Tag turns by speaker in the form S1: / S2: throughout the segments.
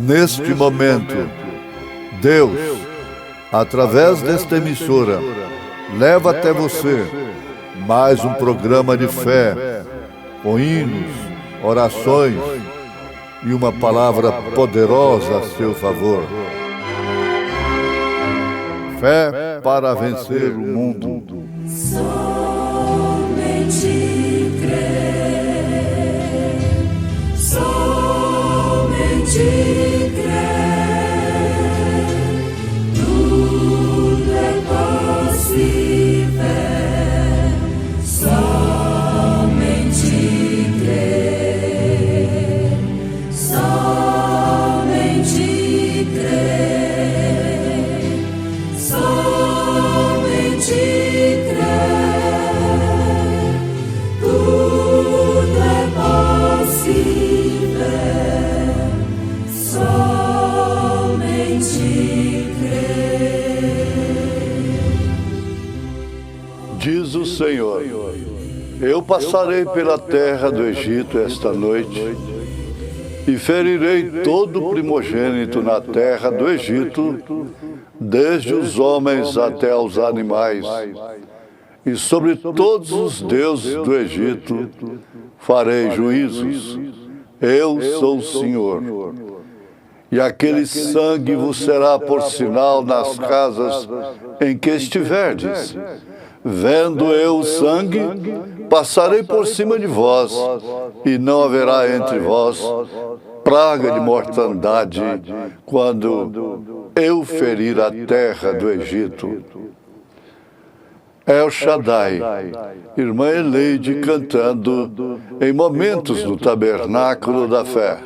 S1: Neste momento, Deus, através desta emissora, leva até você mais um programa de fé, com hinos, orações e uma palavra poderosa a seu favor. Fé para vencer o mundo.
S2: Somente crer, somente crer, tudo é possível. Somente crer, somente crer, somente crer, tudo é possível. Somente crer.
S1: Diz o Senhor: eu passarei pela terra do Egito esta noite e ferirei todo primogênito na terra do Egito, desde os homens até os animais, e sobre todos os deuses do Egito farei juízos. Eu sou o Senhor. E aquele sangue vos será por sinal nas casas em que estiverdes. Vendo eu o sangue, passarei por cima de vós, e não haverá entre vós praga de mortandade, quando eu ferir a terra do Egito. El Shaddai, irmã Eleide cantando em Momentos no Tabernáculo da Fé.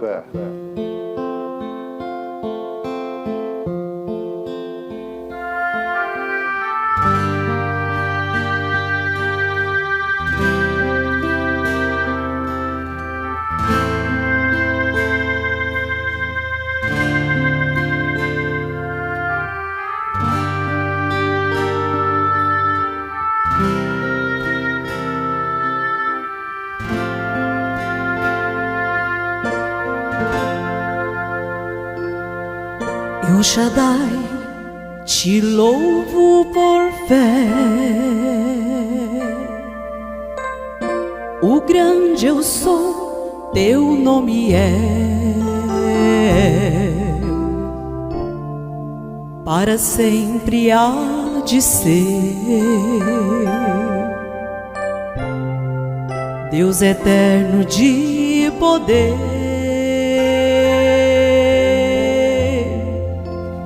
S2: El Shaddai, te louvo por fé. O grande eu sou, teu nome é. Para sempre há de ser. Deus eterno de poder,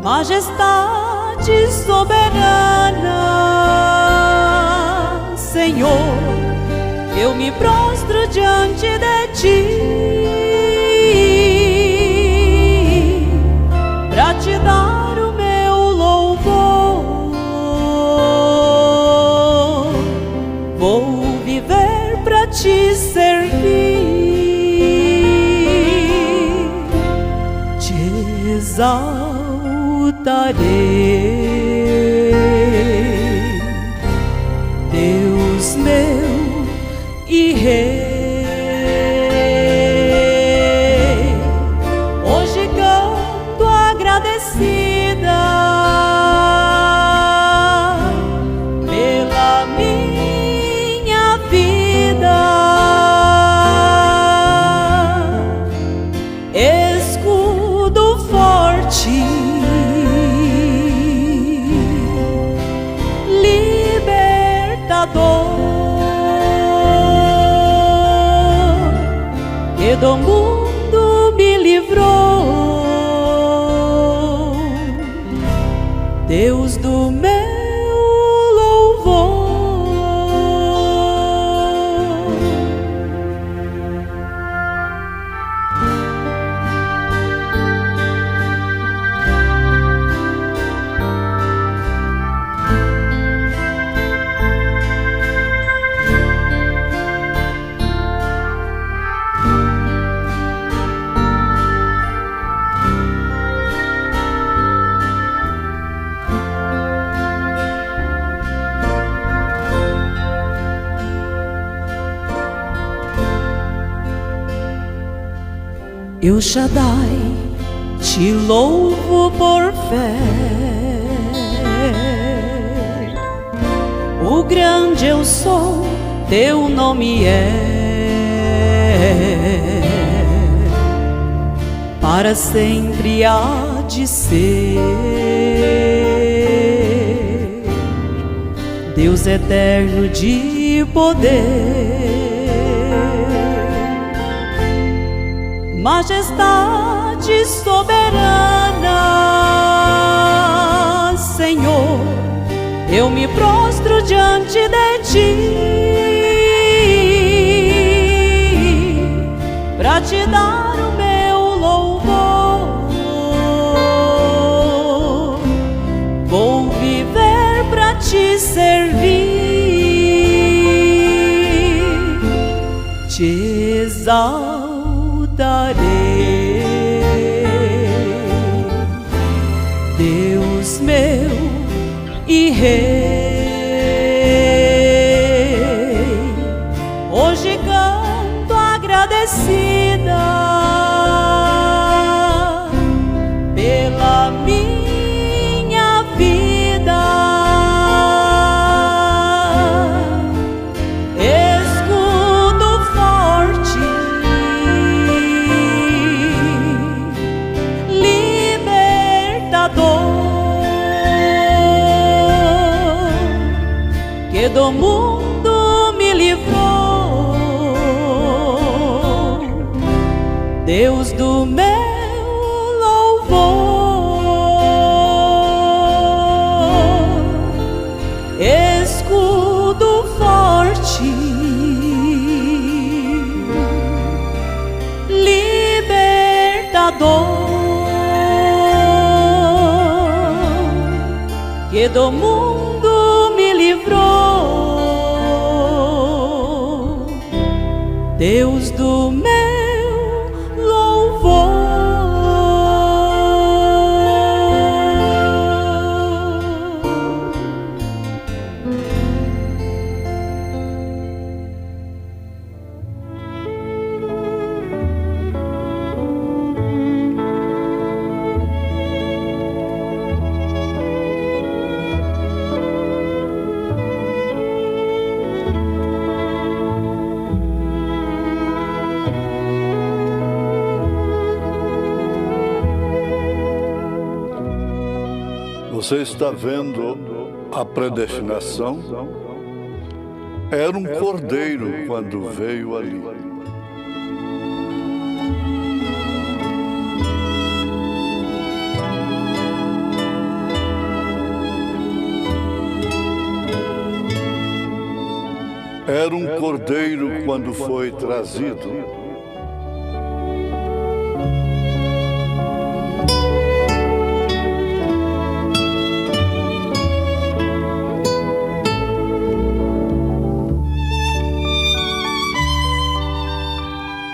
S2: majestade soberana, Senhor, eu me prostro diante de ti, pra te dar o meu louvor. Vou viver pra te servir, te exaltarei, Deus meu e Rei. Hoje canto agradecida pela minha vida, escudo forte, que do mundo me livrou, Deus do meu louvor. El Shaddai, te louvo por fé. O grande eu sou, teu nome é, para sempre há de ser. Deus eterno de poder, majestade soberana, Senhor, eu me prostro diante de ti, pra te dar o meu louvor. Vou viver pra te servir, te exaltarei, Deus meu e Rei. Hoje canto agradecida pela minha vida, escudo forte, que do mundo me livrou, Deus do meu louvor, escudo forte, libertador, que do mundo me livrou, Deus do meu louvor.
S1: Você está vendo a predestinação? Era um cordeiro quando veio ali. Era um cordeiro quando foi trazido.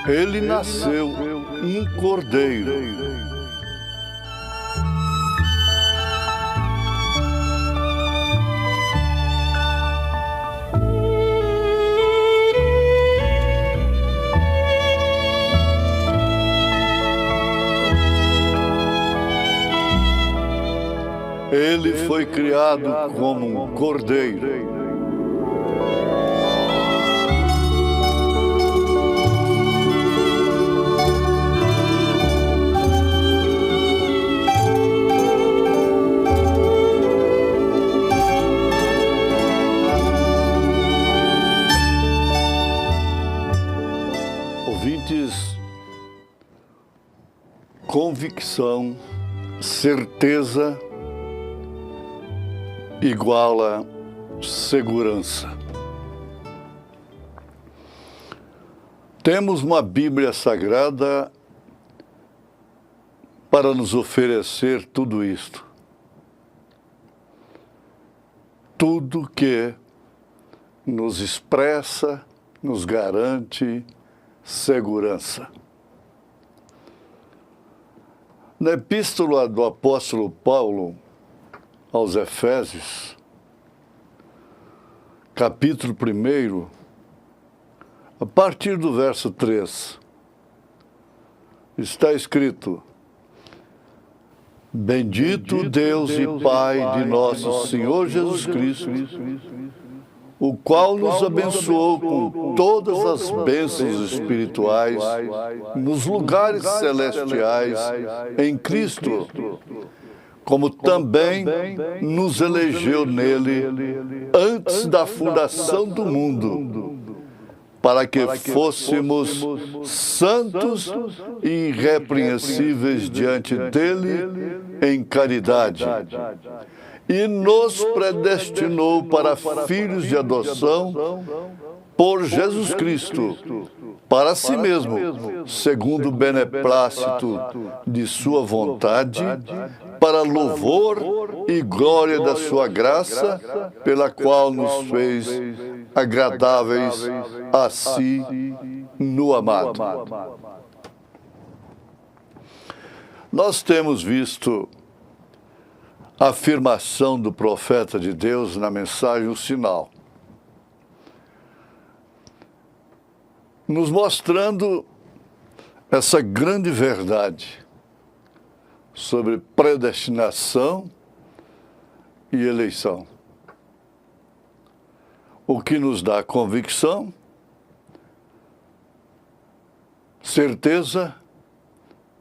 S1: Ele nasceu um cordeiro. Ele foi criado como um cordeiro. Ouvintes, convicção, certeza igual a segurança. Temos uma Bíblia Sagrada para nos oferecer tudo isto. Tudo que nos expressa, nos garante segurança. Na epístola do apóstolo Paulo aos Efésios, capítulo 1, a partir do verso 3, está escrito: Bendito Deus e Pai de nosso Senhor Jesus Cristo, o qual nos abençoou com todas as bênçãos espirituais nos lugares celestiais em Cristo, como também nos elegeu nele antes da fundação do mundo, para que fôssemos santos e irrepreensíveis diante dele em caridade. E nos predestinou para filhos de adoção por Jesus Cristo, para si mesmo, segundo o beneplácito de sua vontade, para louvor e glória da sua graça, pela qual nos fez agradáveis a si no amado. Nós temos visto a afirmação do profeta de Deus na mensagem O Sinal, nos mostrando essa grande verdade sobre predestinação e eleição. O que nos dá convicção, certeza,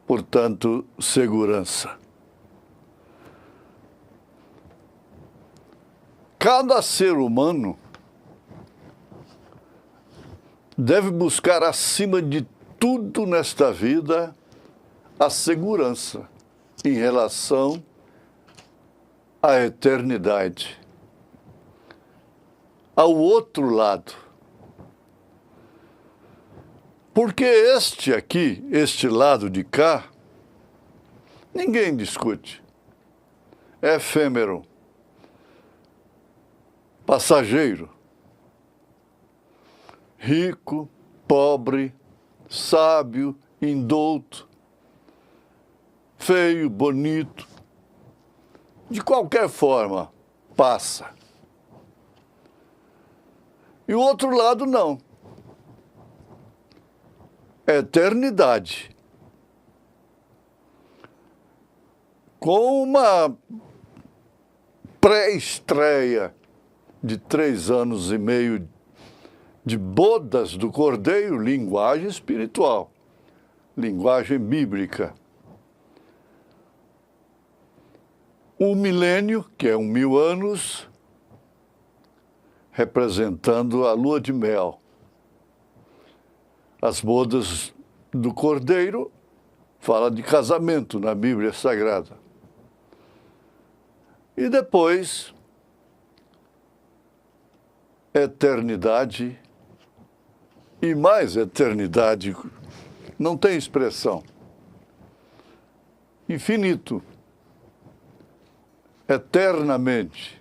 S1: portanto, segurança. Cada ser humano deve buscar, acima de tudo nesta vida, a segurança em relação à eternidade, ao outro lado. Porque este lado de cá, ninguém discute. É efêmero, passageiro. Rico, pobre, sábio, indouto, feio, bonito, de qualquer forma, passa. E o outro lado não. Eternidade. Com uma pré-estreia de 3 anos e meio de bodas do Cordeiro, linguagem espiritual, linguagem bíblica. Um milênio, que é 1000 anos, representando a lua de mel. As bodas do Cordeiro fala de casamento na Bíblia Sagrada. E depois, eternidade e mais eternidade, não tem expressão. Infinito, eternamente.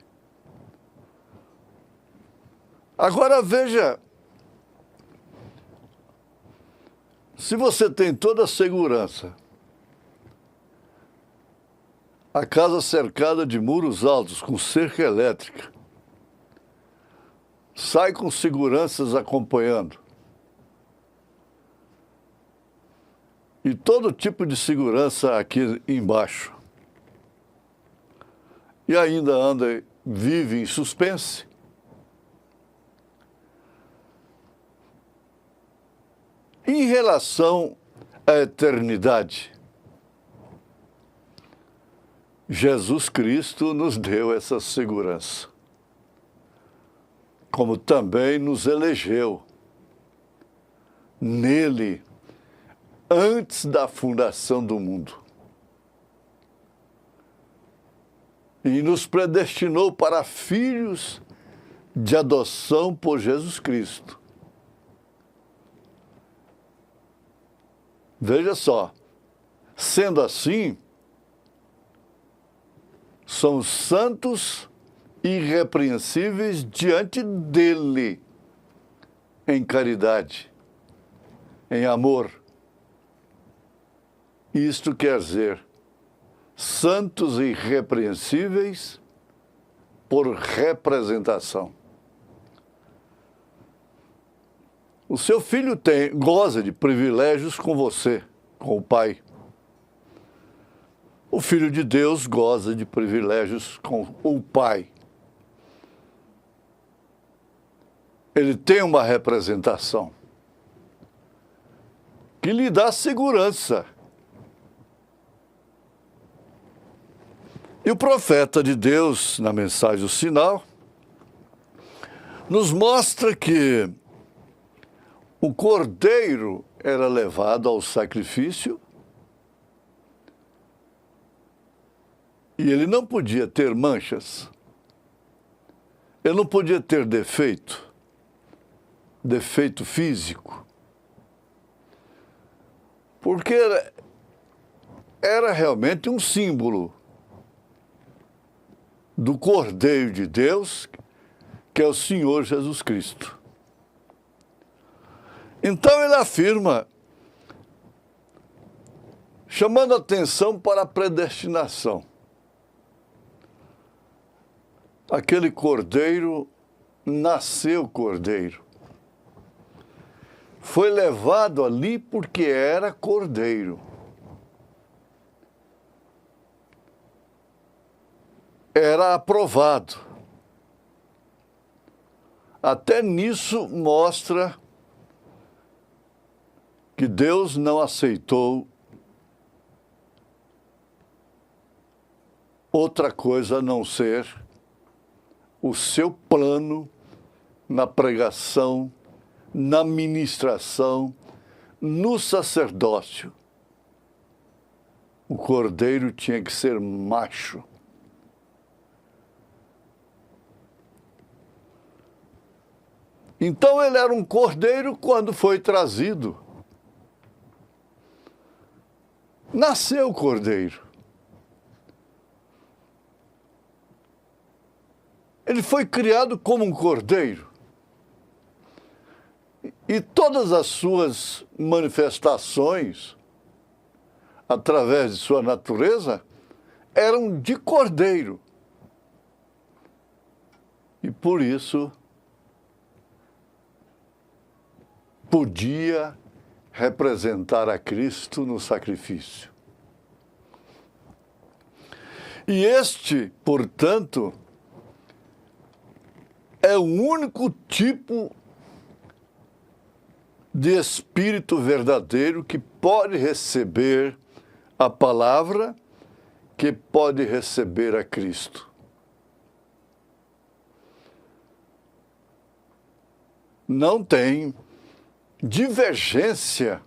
S1: Agora veja, se você tem toda a segurança, a casa cercada de muros altos com cerca elétrica, sai com seguranças acompanhando, e todo tipo de segurança aqui embaixo, e ainda vive em suspense, em relação à eternidade, Jesus Cristo nos deu essa segurança, como também nos elegeu nele antes da fundação do mundo. E nos predestinou para filhos de adoção por Jesus Cristo. Veja só, sendo assim, somos santos e irrepreensíveis diante dele, em caridade, em amor. Isto quer dizer, santos e irrepreensíveis por representação. O seu filho goza de privilégios com você, com o pai. o Filho de Deus goza de privilégios com o Pai. Ele tem uma representação que lhe dá segurança. E o profeta de Deus, na mensagem do sinal, nos mostra que o cordeiro era levado ao sacrifício e ele não podia ter manchas, ele não podia ter defeito físico, porque era realmente um símbolo do Cordeiro de Deus, que é o Senhor Jesus Cristo. Então ele afirma, chamando a atenção para a predestinação. Aquele cordeiro nasceu cordeiro. Foi levado ali porque era cordeiro. Era aprovado. Até nisso mostra que Deus não aceitou outra coisa a não ser o seu plano na pregação, na ministração, no sacerdócio. O cordeiro tinha que ser macho. Então ele era um cordeiro quando foi trazido. Nasceu o cordeiro. Ele foi criado como um cordeiro. E todas as suas manifestações, através de sua natureza, eram de cordeiro. E por isso podia representar a Cristo no sacrifício. E este, portanto, é o único tipo de espírito verdadeiro que pode receber a palavra, que pode receber a Cristo. Não tem divergência.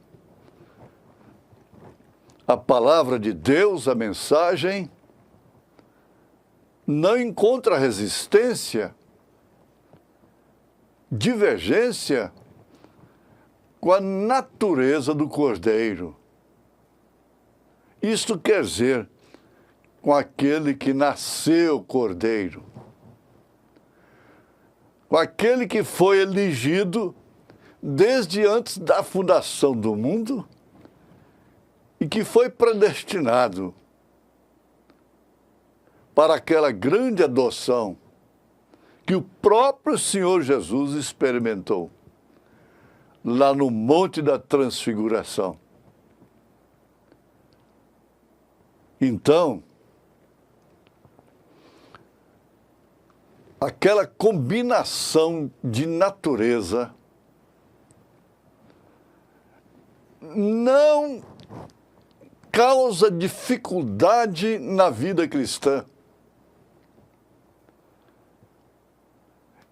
S1: A palavra de Deus, a mensagem, não encontra resistência, divergência com a natureza do cordeiro. Isto quer dizer, com aquele que nasceu cordeiro, com aquele que foi elegido desde antes da fundação do mundo e que foi predestinado para aquela grande adoção que o próprio Senhor Jesus experimentou lá no Monte da Transfiguração. Então, aquela combinação de natureza não causa dificuldade na vida cristã.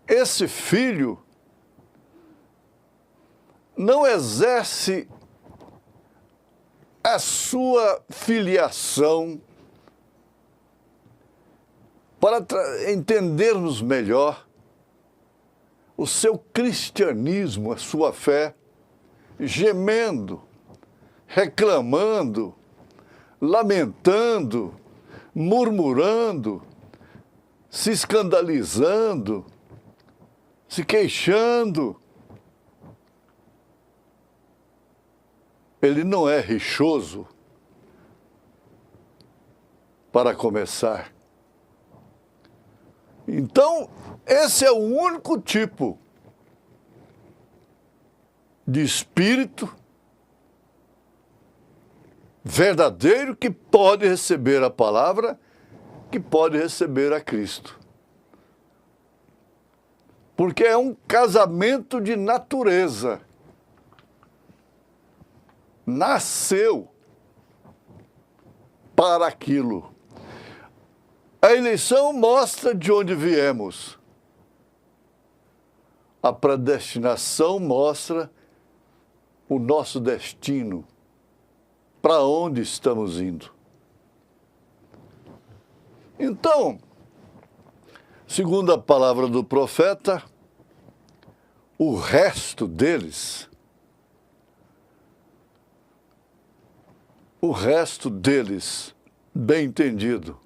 S1: Esse filho não exerce a sua filiação para entendermos melhor o seu cristianismo, a sua fé, gemendo, reclamando, lamentando, murmurando, se escandalizando, se queixando. Ele não é rixoso, para começar. Então, esse é o único tipo de espírito verdadeiro que pode receber a palavra, que pode receber a Cristo. Porque é um casamento de natureza. Nasceu para aquilo. A eleição mostra de onde viemos. A predestinação mostra o nosso destino, para onde estamos indo. Então, segundo a palavra do profeta, o resto deles, bem entendido,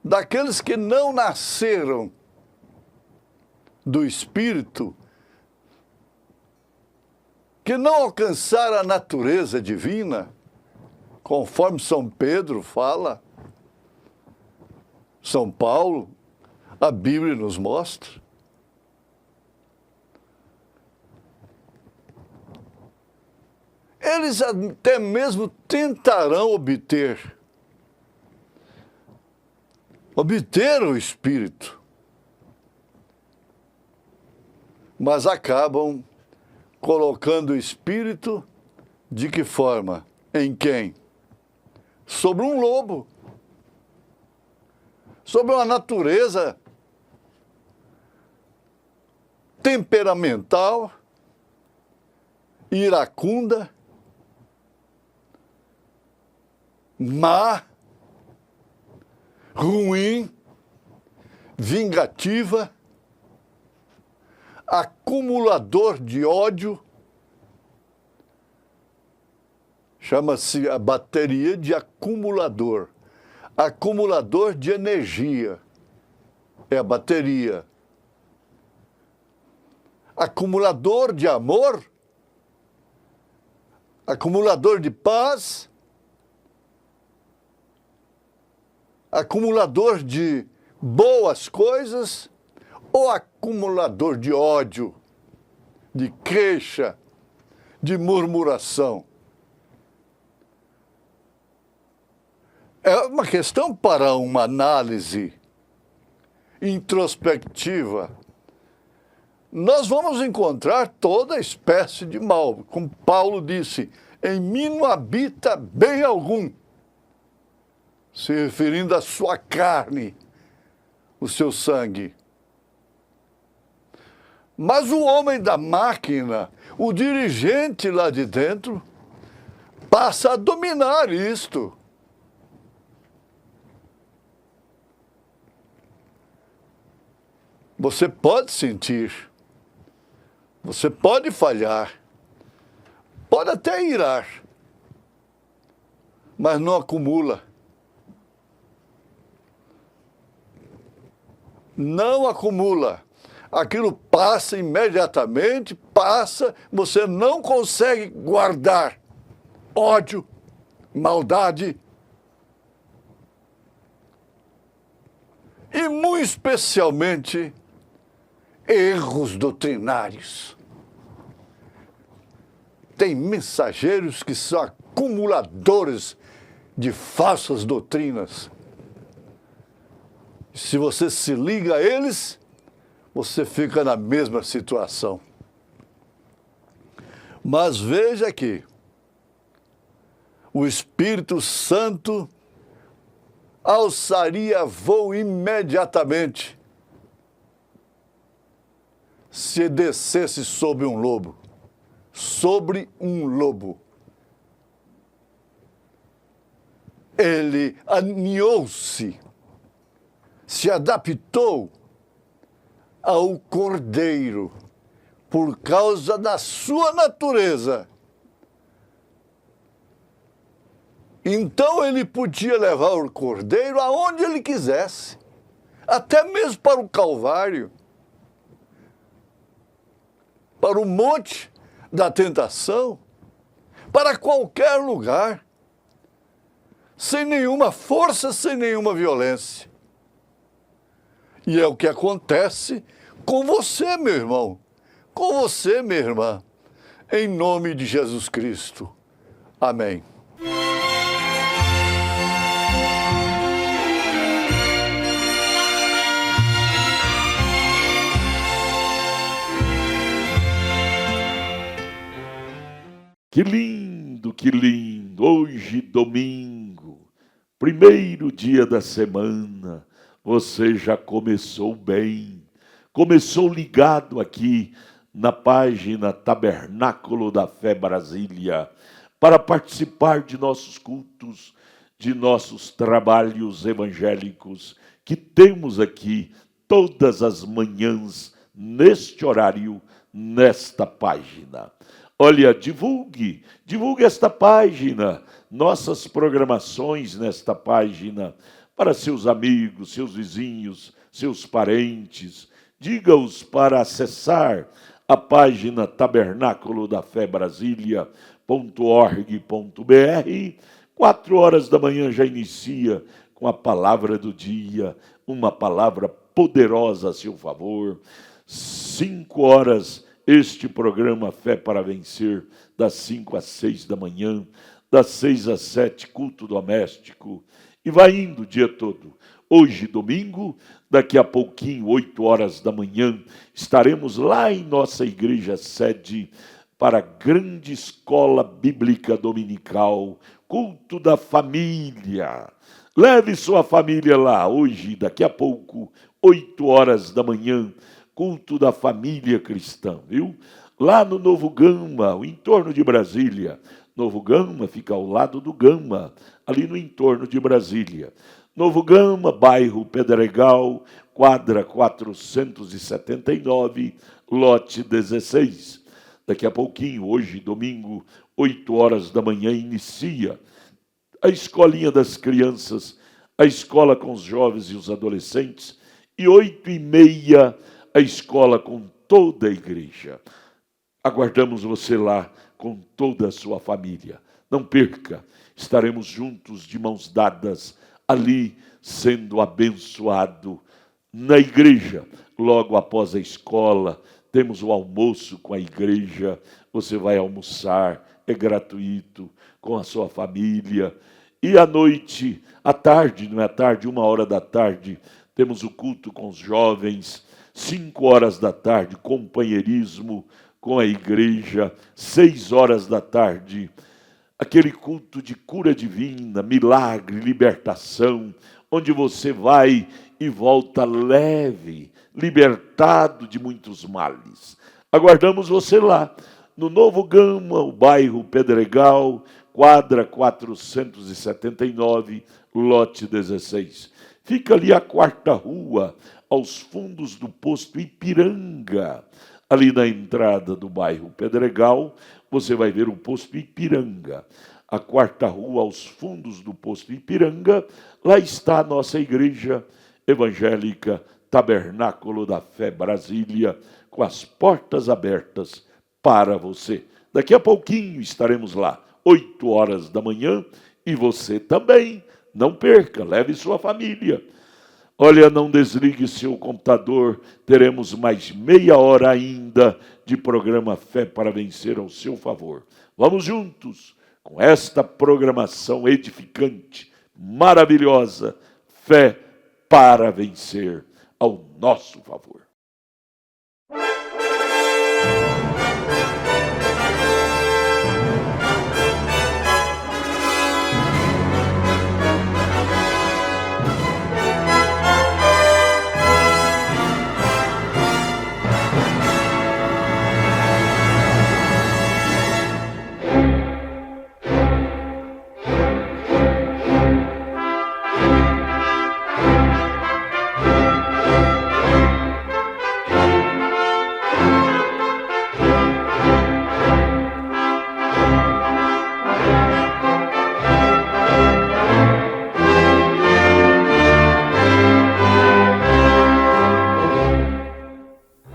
S1: daqueles que não nasceram do Espírito, que não alcançaram a natureza divina, conforme São Pedro fala, São Paulo, a Bíblia nos mostra. Eles até mesmo tentarão obter o Espírito, mas acabam colocando o Espírito de que forma? Em quem? Sobre um lobo, sobre uma natureza temperamental, iracunda, má, ruim, vingativa, acumulador de ódio. Chama-se a bateria de acumulador. Acumulador de energia. É a bateria. Acumulador de amor. Acumulador de paz. Acumulador de boas coisas. Ou acumulador de ódio, de queixa, de murmuração. É uma questão para uma análise introspectiva. Nós vamos encontrar toda espécie de mal. Como Paulo disse, em mim não habita bem algum, se referindo à sua carne, o seu sangue. Mas o homem da máquina, o dirigente lá de dentro, passa a dominar isto. Você pode sentir, você pode falhar, pode até irar, mas não acumula. Não acumula. Aquilo passa imediatamente, passa, você não consegue guardar ódio, maldade. E muito especialmente erros doutrinários. Tem mensageiros que são acumuladores de falsas doutrinas. Se você se liga a eles, você fica na mesma situação. Mas veja que o Espírito Santo alçaria voo imediatamente se descesse sobre um lobo. Sobre um lobo. Ele aninhou-se, se adaptou ao cordeiro, por causa da sua natureza. Então ele podia levar o cordeiro aonde ele quisesse, até mesmo para o Calvário, para o monte da tentação, para qualquer lugar, sem nenhuma força, sem nenhuma violência. E é o que acontece com você, meu irmão, com você, minha irmã, em nome de Jesus Cristo. Amém.
S3: Que lindo, que lindo. Hoje, domingo, primeiro dia da semana, você já começou bem. Começou ligado aqui na página Tabernáculo da Fé Brasília, para participar de nossos cultos, de nossos trabalhos evangélicos, que temos aqui todas as manhãs, neste horário, nesta página. Olha, divulgue esta página, nossas programações nesta página, para seus amigos, seus vizinhos, seus parentes. Diga-os para acessar a página Tabernáculo da Fé Brasília.org.br. 4h da manhã já inicia com a palavra do dia, uma palavra poderosa a seu favor. 5h, este programa Fé para Vencer, das 5 às 6 da manhã, das 6 às 7, culto doméstico, e vai indo o dia todo. Hoje, domingo, daqui a pouquinho, 8h da manhã, estaremos lá em nossa igreja sede para a grande escola bíblica dominical, culto da família. Leve sua família lá, hoje, daqui a pouco, 8h da manhã, culto da família cristã, viu? Lá no Novo Gama, o entorno de Brasília. Novo Gama fica ao lado do Gama, ali no entorno de Brasília. Novo Gama, bairro Pedregal, quadra 479, lote 16. Daqui a pouquinho, hoje, domingo, 8h da manhã, inicia a escolinha das crianças, a escola com os jovens e os adolescentes, e 8h30, a escola com toda a igreja. Aguardamos você lá com toda a sua família. Não perca, estaremos juntos de mãos dadas, ali sendo abençoado na igreja. Logo após a escola, temos o almoço com a igreja. Você vai almoçar, é gratuito, com a sua família. E à noite, à tarde, não é à tarde, 1h da tarde, temos o culto com os jovens. 5h da tarde, companheirismo com a igreja. 6h da tarde, aquele culto de cura divina, milagre, libertação, onde você vai e volta leve, libertado de muitos males. Aguardamos você lá, no Novo Gama, o bairro Pedregal, quadra 479, lote 16. Fica ali a 4ª rua, aos fundos do posto Ipiranga. Ali na entrada do bairro Pedregal, você vai ver o posto Ipiranga. A 4ª rua, aos fundos do posto Ipiranga, lá está a nossa igreja evangélica Tabernáculo da Fé Brasília, com as portas abertas para você. Daqui a pouquinho estaremos lá, 8h da manhã, e você também. Não perca, leve sua família. Olha, não desligue seu computador, teremos mais meia hora ainda de programa Fé para Vencer ao seu favor. Vamos juntos com esta programação edificante, maravilhosa, Fé para Vencer ao nosso favor.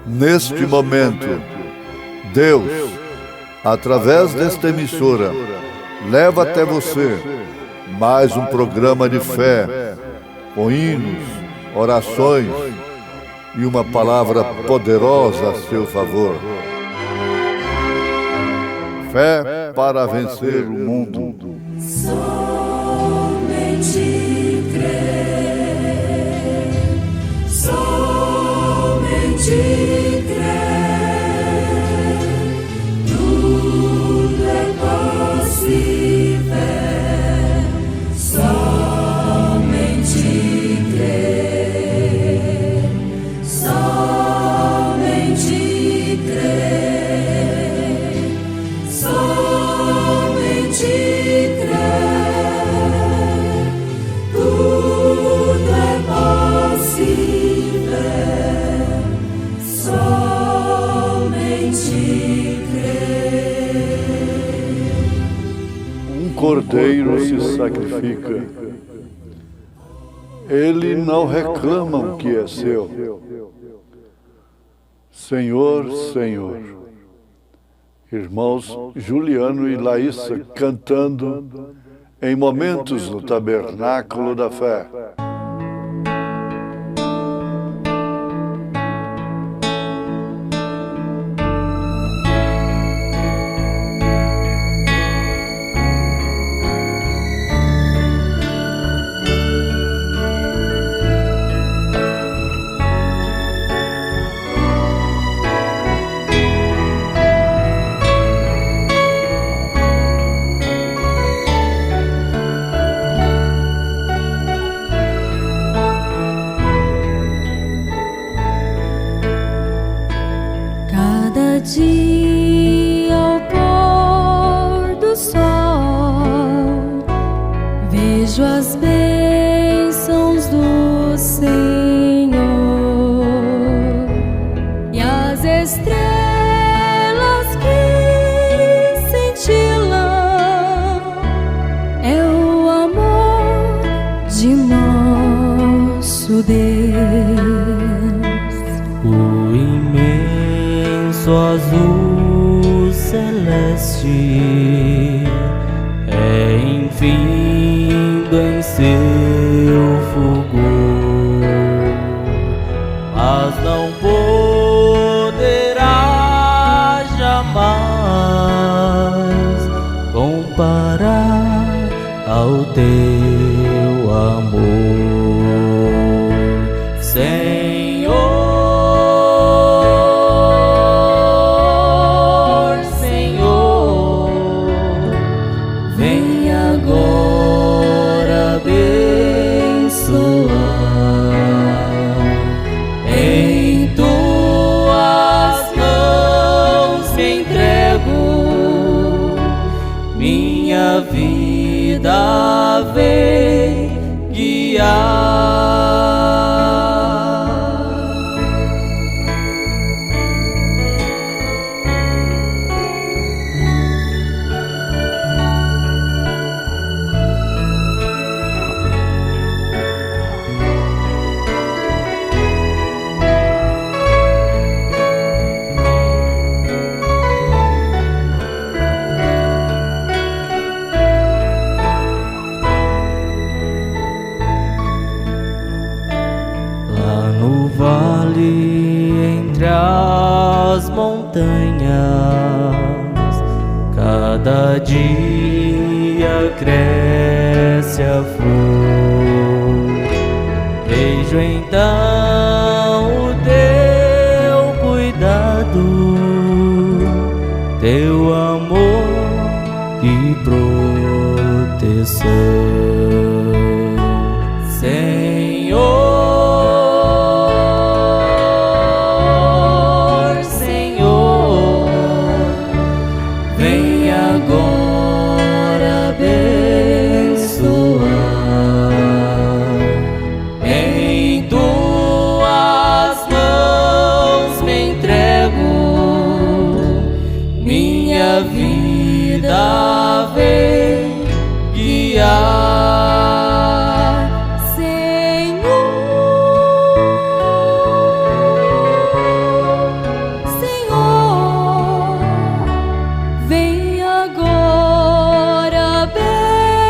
S1: Neste momento, Deus, através desta emissora, leva até você mais um programa de fé, com hinos, orações e uma palavra poderosa a seu favor. Fé para vencer o mundo.
S2: Somente crer, somente crer, tudo é possível.
S1: cordeiro se sacrifica. Ele não reclama o que é seu. Senhor, Senhor. Irmãos Juliano e Laísa cantando em momentos no Tabernáculo da Fé.
S4: Dia ao pôr do sol, vejo as bênçãos do Senhor e as estrelas que cintilam. É o amor de nosso Deus,
S5: o imenso azul celeste é infindo em seu fulgor, mas não poderá jamais comparar ao teu amor, Senhor. Minha vida vem guiar. No vale entre as montanhas, cada dia cresce a flor. Vejo então o teu cuidado, teu amor e proteção, Senhor. Minha vida vem guiar,
S4: Senhor, Senhor, vem agora abençoar.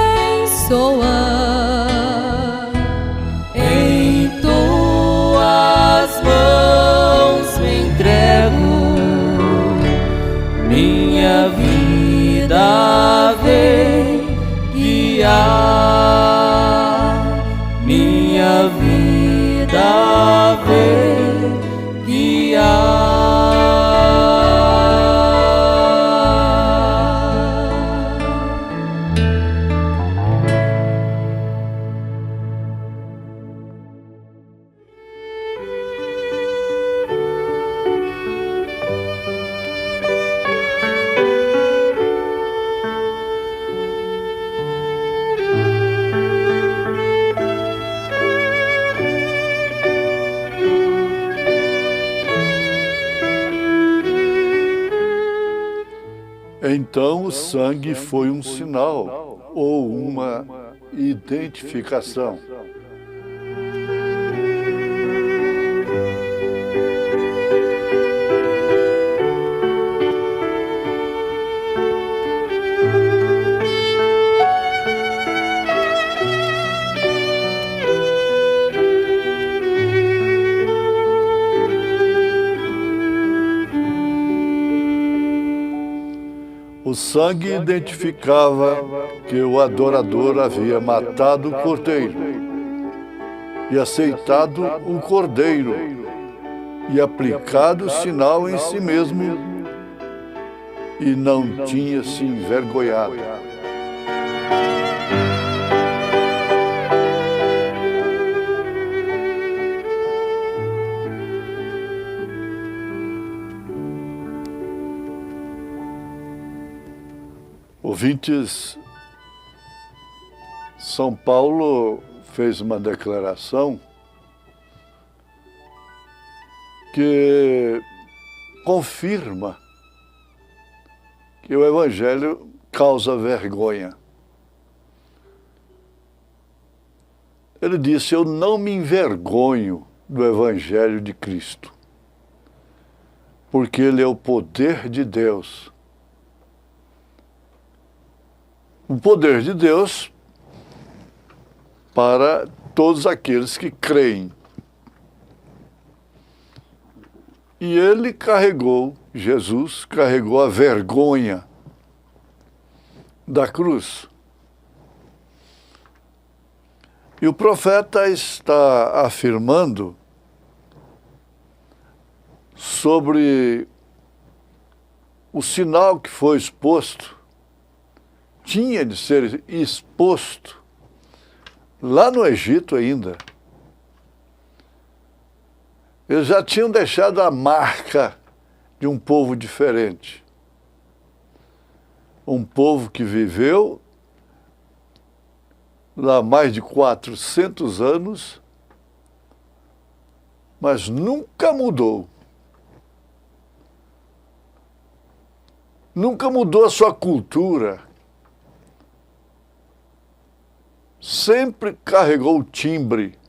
S5: Em tuas mãos me entrego, minha vida vem guiar, minha vida vem guiar.
S1: Então o sangue foi um sinal ou uma identificação. O sangue identificava que o adorador havia matado o cordeiro e aceitado o cordeiro e aplicado o sinal em si mesmo e não tinha se envergonhado. Ouvintes, São Paulo fez uma declaração que confirma que o Evangelho causa vergonha. Ele disse: eu não me envergonho do Evangelho de Cristo, porque ele é o poder de Deus. O poder de Deus para todos aqueles que creem. E ele carregou, Jesus carregou a vergonha da cruz. E o profeta está afirmando sobre o sinal que foi exposto, tinha de ser exposto lá no Egito ainda. Eles já tinham deixado a marca de um povo diferente. Um povo que viveu lá mais de 400 anos, mas nunca mudou. Nunca mudou a sua cultura. Sempre carregou o timbre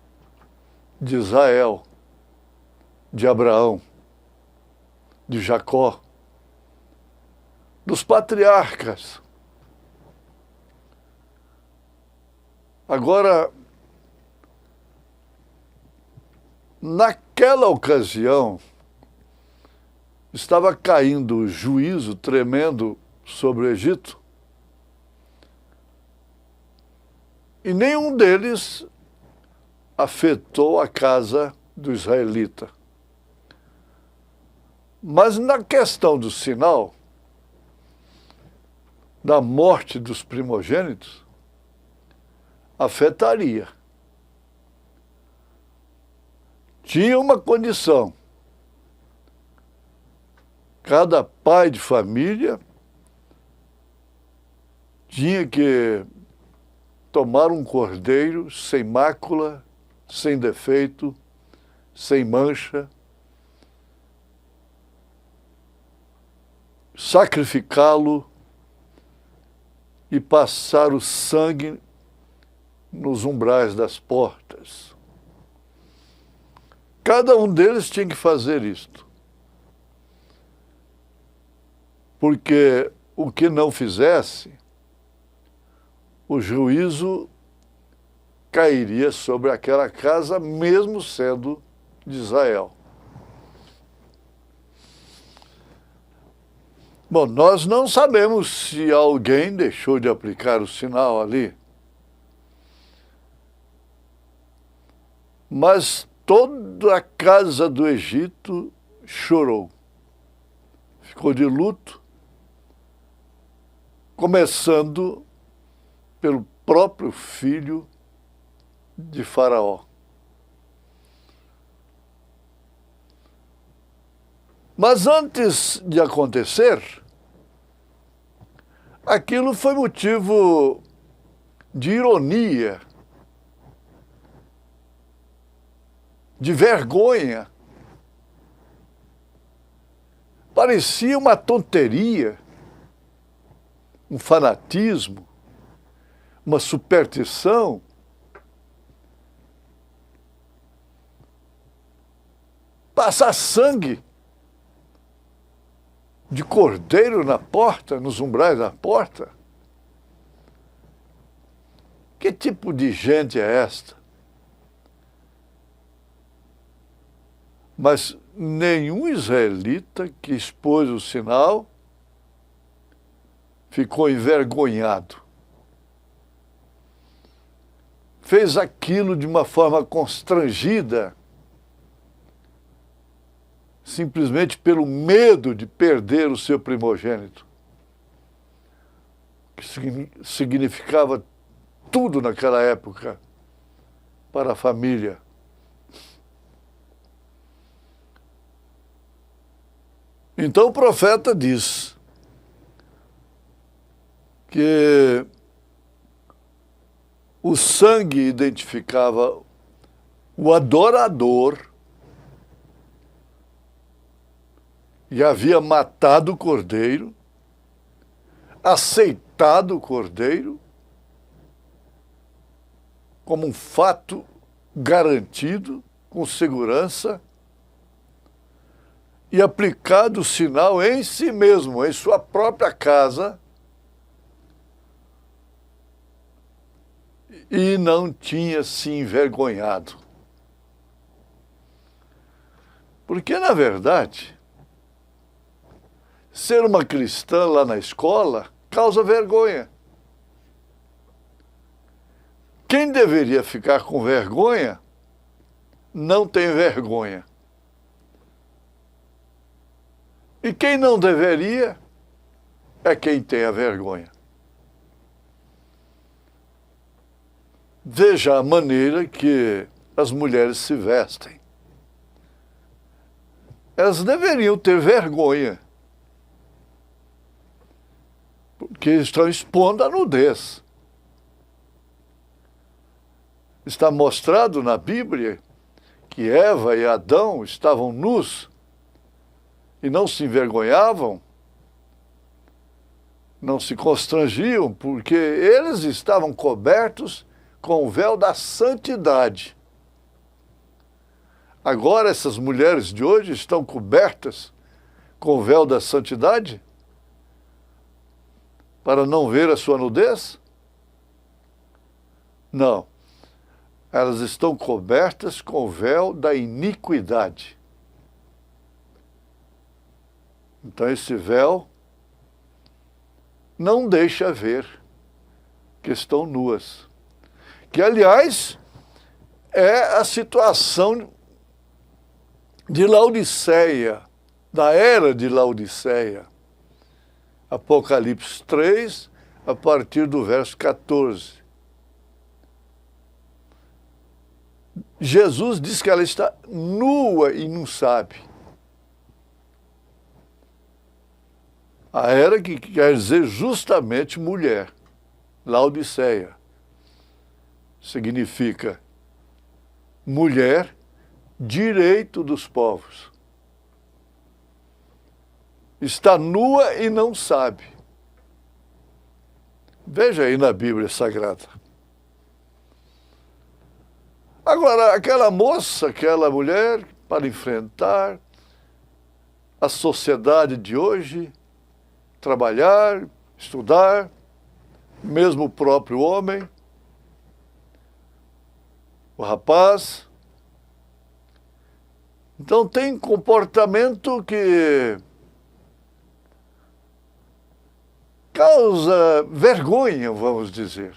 S1: de Israel, de Abraão, de Jacó, dos patriarcas. Agora, naquela ocasião, estava caindo o juízo tremendo sobre o Egito, e nenhum deles afetou a casa do israelita. Mas na questão do sinal, da morte dos primogênitos, afetaria. Tinha uma condição. Cada pai de família tinha que tomar um cordeiro sem mácula, sem defeito, sem mancha, sacrificá-lo e passar o sangue nos umbrais das portas. Cada um deles tinha que fazer isto, porque o que não fizesse, o juízo cairia sobre aquela casa, mesmo sendo de Israel. Bom, nós não sabemos se alguém deixou de aplicar o sinal ali, mas toda a casa do Egito chorou, ficou de luto, começando pelo próprio filho de Faraó. Mas antes de acontecer, aquilo foi motivo de ironia, de vergonha. Parecia uma tonteria, um fanatismo. uma superstição, passar sangue de cordeiro na porta, nos umbrais da porta? Que tipo de gente é esta? Mas nenhum israelita que expôs o sinal ficou envergonhado. Fez aquilo de uma forma constrangida, simplesmente pelo medo de perder o seu primogênito, que significava tudo naquela época para a família. Então o profeta diz que o sangue identificava o adorador e havia matado o cordeiro, aceitado o cordeiro como um fato garantido, com segurança, e aplicado o sinal em si mesmo, em sua própria casa, e não tinha se envergonhado. Porque, na verdade, ser uma cristã lá na escola causa vergonha. Quem deveria ficar com vergonha, não tem vergonha. E quem não deveria, é quem tem a vergonha. Veja a maneira que as mulheres se vestem. Elas deveriam ter vergonha, porque estão expondo a nudez. Está mostrado na Bíblia que Eva e Adão estavam nus e não se envergonhavam, não se constrangiam, porque eles estavam cobertos com o véu da santidade. Agora essas mulheres de hoje estão cobertas com o véu da santidade para não ver a sua nudez? Não. Elas estão cobertas com o véu da iniquidade. Então esse véu não deixa ver que estão nuas. Que, aliás, é a situação de Laodiceia, da era de Laodiceia. Apocalipse 3, a partir do verso 14. Jesus diz que ela está nua e não sabe. A era que quer dizer justamente mulher. Laodiceia significa mulher, direito dos povos. Está nua e não sabe. Veja aí na Bíblia Sagrada. Agora, aquela moça, aquela mulher, para enfrentar a sociedade de hoje, trabalhar, estudar, mesmo o próprio homem, o rapaz. Então tem comportamento que causa vergonha, vamos dizer.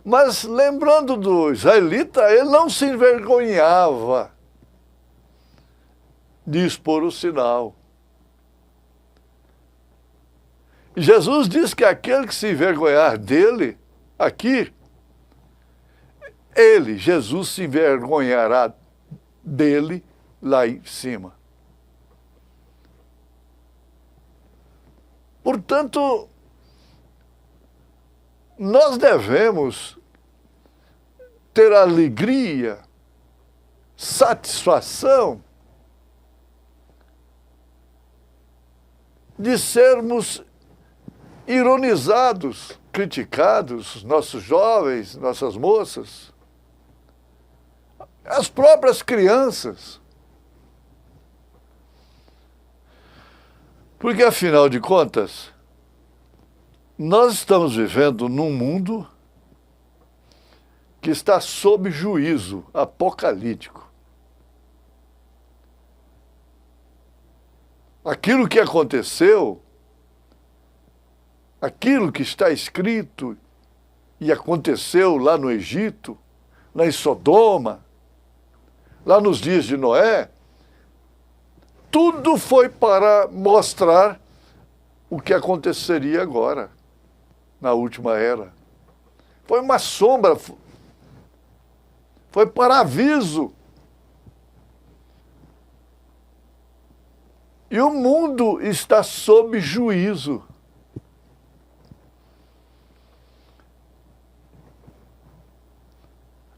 S1: Mas lembrando do israelita, ele não se envergonhava de expor o sinal. Jesus diz que aquele que se envergonhar dele, aqui, ele, Jesus, se envergonhará dele lá em cima. Portanto, nós devemos ter alegria, satisfação de sermos ironizados criticados, nossos jovens, nossas moças, as próprias crianças. Porque, afinal de contas, nós estamos vivendo num mundo que está sob juízo apocalíptico. Aquilo que aconteceu, aquilo que está escrito e aconteceu lá no Egito, lá em Sodoma, lá nos dias de Noé, tudo foi para mostrar o que aconteceria agora, na última era. Foi uma sombra, foi para aviso. E o mundo está sob juízo.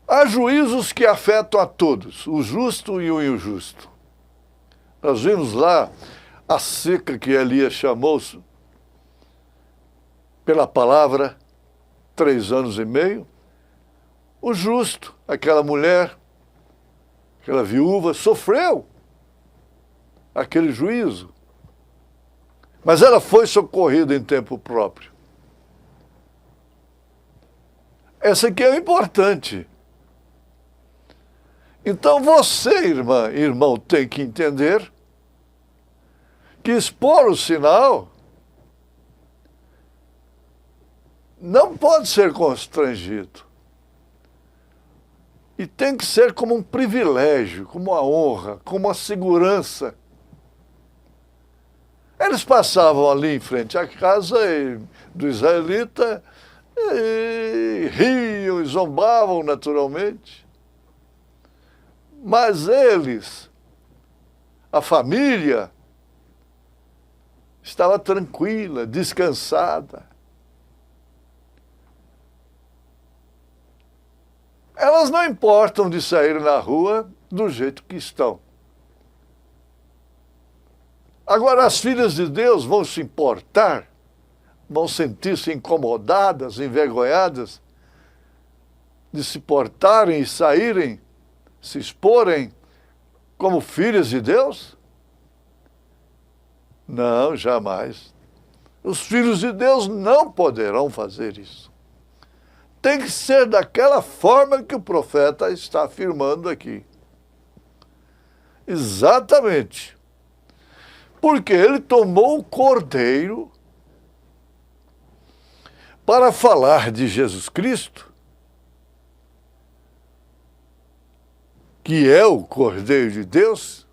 S1: Há juízos que afetam a todos, o justo e o injusto. Nós vimos lá a seca que Elias chamou pela palavra, 3 anos e meio. O justo, aquela mulher, aquela viúva, sofreu aquele juízo. Mas ela foi socorrida em tempo próprio. Essa aqui é o importante. Então você, irmã, irmão, tem que entender que expor o sinal não pode ser constrangido. E tem que ser como um privilégio, como uma honra, como uma segurança. Eles passavam ali em frente à casa do israelita e riam e zombavam naturalmente. Mas eles, a família, estava tranquila, descansada. Elas não importam de sair na rua do jeito que estão. Agora, as filhas de Deus vão se importar, vão sentir-se incomodadas, envergonhadas, de se portarem e saírem, se exporem como filhas de Deus? Não, jamais. Os filhos de Deus não poderão fazer isso. Tem que ser daquela forma que o profeta está afirmando aqui. Exatamente. Porque ele tomou o cordeiro para falar de Jesus Cristo, que é o Cordeiro de Deus,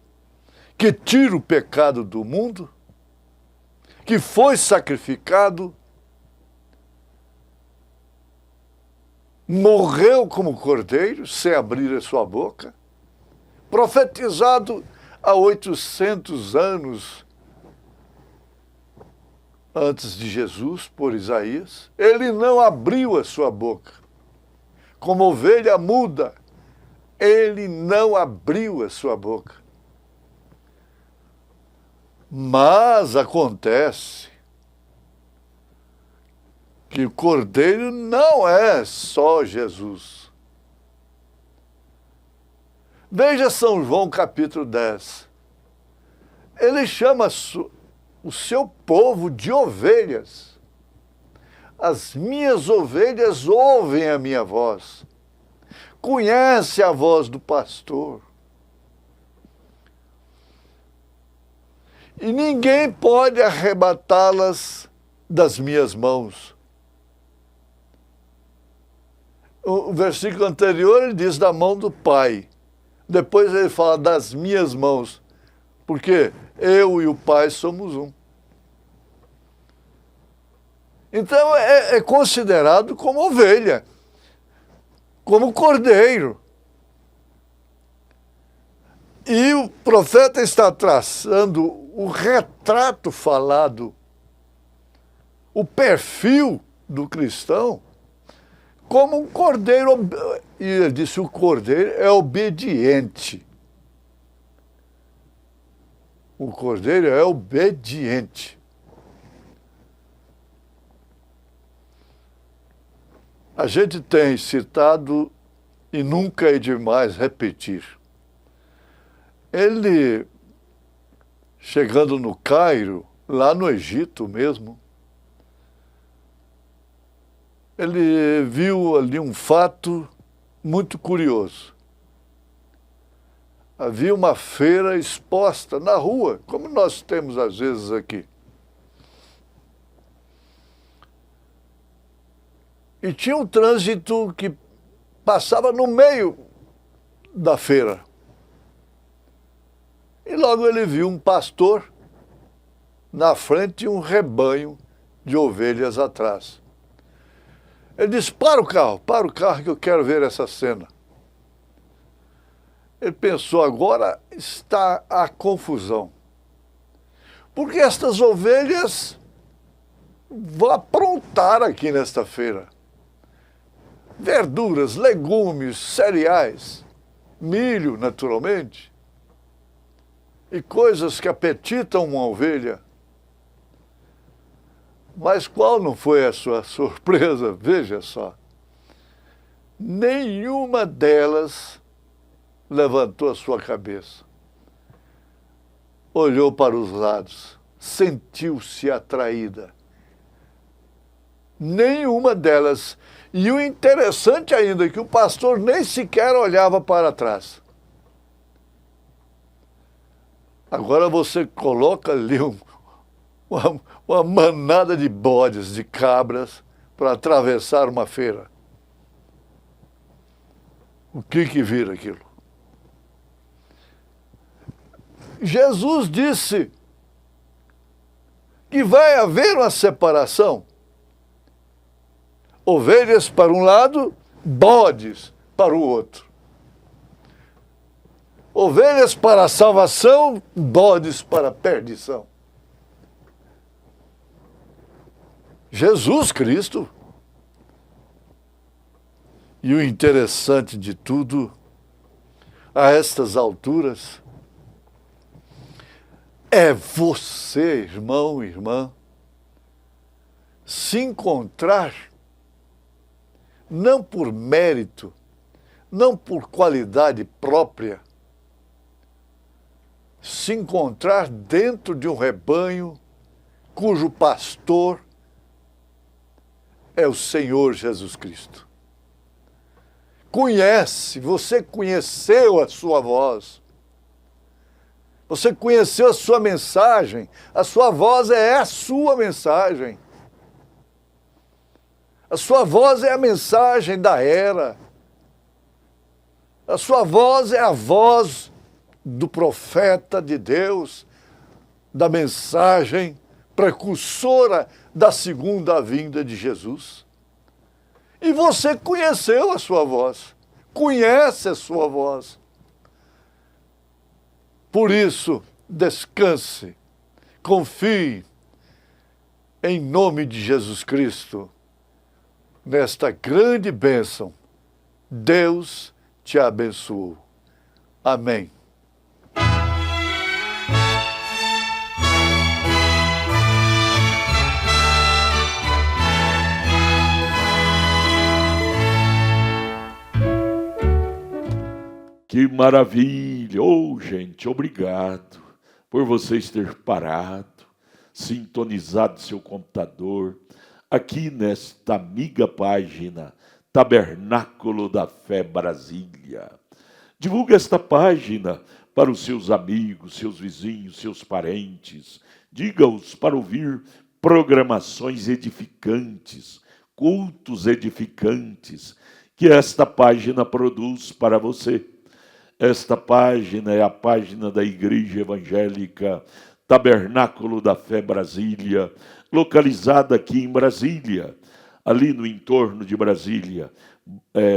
S1: que tira o pecado do mundo, que foi sacrificado, morreu como cordeiro, sem abrir a sua boca, profetizado há 800 anos antes de Jesus, por Isaías. Ele não abriu a sua boca. Como ovelha muda, ele não abriu a sua boca. Mas acontece que o Cordeiro não é só Jesus. Veja São João capítulo 10. Ele chama o seu povo de ovelhas. As minhas ovelhas ouvem a minha voz. Conhece a voz do pastor. E ninguém pode arrebatá-las das minhas mãos. O versículo anterior ele diz da mão do Pai. Depois ele fala das minhas mãos. Porque eu e o Pai somos um. Então é considerado como ovelha, como cordeiro. E o profeta está traçando o retrato falado, o perfil do cristão, como um cordeiro. E ele disse, o cordeiro é obediente. O cordeiro é obediente. A gente tem citado, e nunca é demais repetir, ele, chegando no Cairo, lá no Egito mesmo, ele viu ali um fato muito curioso. Havia uma feira exposta na rua, como nós temos às vezes aqui. E tinha um trânsito que passava no meio da feira. E logo ele viu um pastor na frente e um rebanho de ovelhas atrás. Ele disse, para o carro que eu quero ver essa cena. Ele pensou, agora está a confusão. Porque estas ovelhas vão aprontar aqui nesta feira. Verduras, legumes, cereais, milho, naturalmente, e coisas que apetitam uma ovelha. Mas qual não foi a sua surpresa? Veja só. Nenhuma delas levantou a sua cabeça. Olhou para os lados, sentiu-se atraída. Nenhuma delas. E o interessante ainda é que o pastor nem sequer olhava para trás. Agora você coloca ali uma manada de bodes, de cabras, para atravessar uma feira. O que vira aquilo? Jesus disse que vai haver uma separação. Ovelhas para um lado, bodes para o outro. Ovelhas para a salvação, bodes para a perdição. Jesus Cristo. E o interessante de tudo, a estas alturas, é você, irmão, irmã, se encontrar não por mérito, não por qualidade própria, se encontrar dentro de um rebanho cujo pastor é o Senhor Jesus Cristo. Você conheceu a sua voz, você conheceu a sua mensagem, a sua voz é a sua mensagem. A sua voz é a mensagem da era. A sua voz é a voz do profeta de Deus, da mensagem precursora da segunda vinda de Jesus. E você conheceu a sua voz, conhece a sua voz. Por isso, descanse, confie em nome de Jesus Cristo. Nesta grande bênção, Deus te abençoou. Amém.
S3: Que maravilha! Oh, gente, obrigado por vocês ter parado, sintonizado seu computador, aqui nesta amiga página Tabernáculo da Fé Brasília. Divulgue esta página para os seus amigos, seus vizinhos, seus parentes. Diga-os para ouvir programações edificantes, cultos edificantes, que esta página produz para você. Esta página é a página da Igreja Evangélica Tabernáculo da Fé Brasília, localizada aqui em Brasília, ali no entorno de Brasília,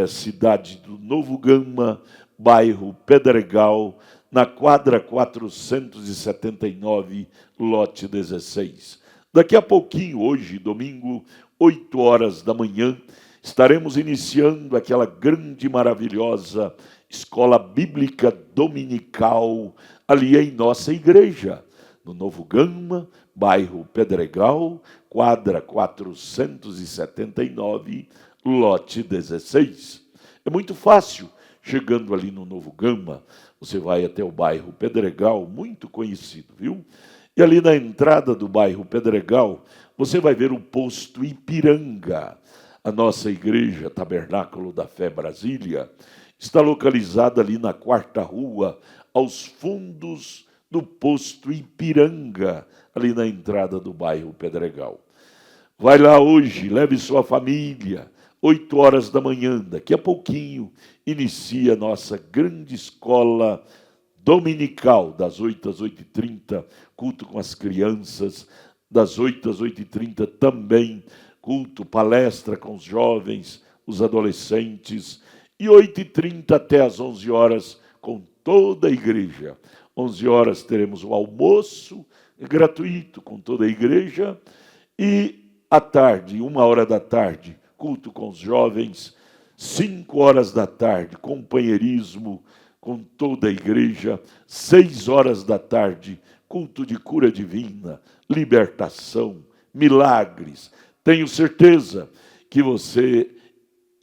S3: cidade do Novo Gama, bairro Pedregal, na quadra 479, lote 16. Daqui a pouquinho, hoje, domingo, 8 horas da manhã, estaremos iniciando aquela grande, maravilhosa escola bíblica dominical ali em nossa igreja, no Novo Gama, bairro Pedregal, quadra 479, lote 16. É muito fácil. Chegando ali no Novo Gama, você vai até o bairro Pedregal, muito conhecido, viu? E ali na entrada do bairro Pedregal, você vai ver o posto Ipiranga. A nossa igreja, Tabernáculo da Fé Brasília, está localizada ali na 4ª rua, aos fundos do posto Ipiranga, ali na entrada do bairro Pedregal. Vai lá hoje, leve sua família, 8 horas da manhã, daqui a pouquinho, inicia a nossa grande escola dominical, das 8 às 8h30, culto com as crianças, das 8 às 8h30 também, culto, palestra com os jovens, os adolescentes, e 8h30 até às 11 horas com toda a igreja. 11 horas teremos o almoço gratuito com toda a igreja, e à tarde, 1h da tarde, culto com os jovens, 5 horas da tarde, companheirismo com toda a igreja, 6 horas da tarde, culto de cura divina, libertação, milagres. Tenho certeza que você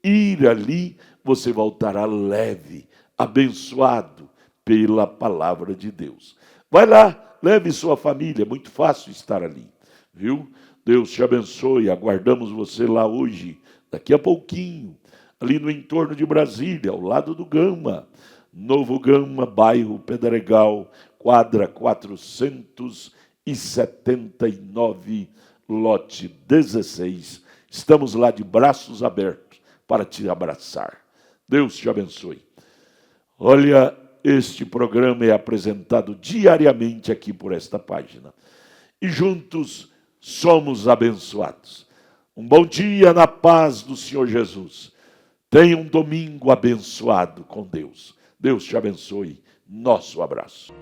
S3: ir ali, você voltará leve, abençoado pela palavra de Deus. Vai lá, leve sua família, é muito fácil estar ali, viu? Deus te abençoe, aguardamos você lá hoje, daqui a pouquinho, ali no entorno de Brasília, ao lado do Gama, Novo Gama, bairro Pedregal, quadra 479, lote 16. Estamos lá de braços abertos para te abraçar. Deus te abençoe. Olha, este programa é apresentado diariamente aqui por esta página. E juntos somos abençoados. Um bom dia na paz do Senhor Jesus. Tenha um domingo abençoado com Deus. Deus te abençoe. Nosso abraço.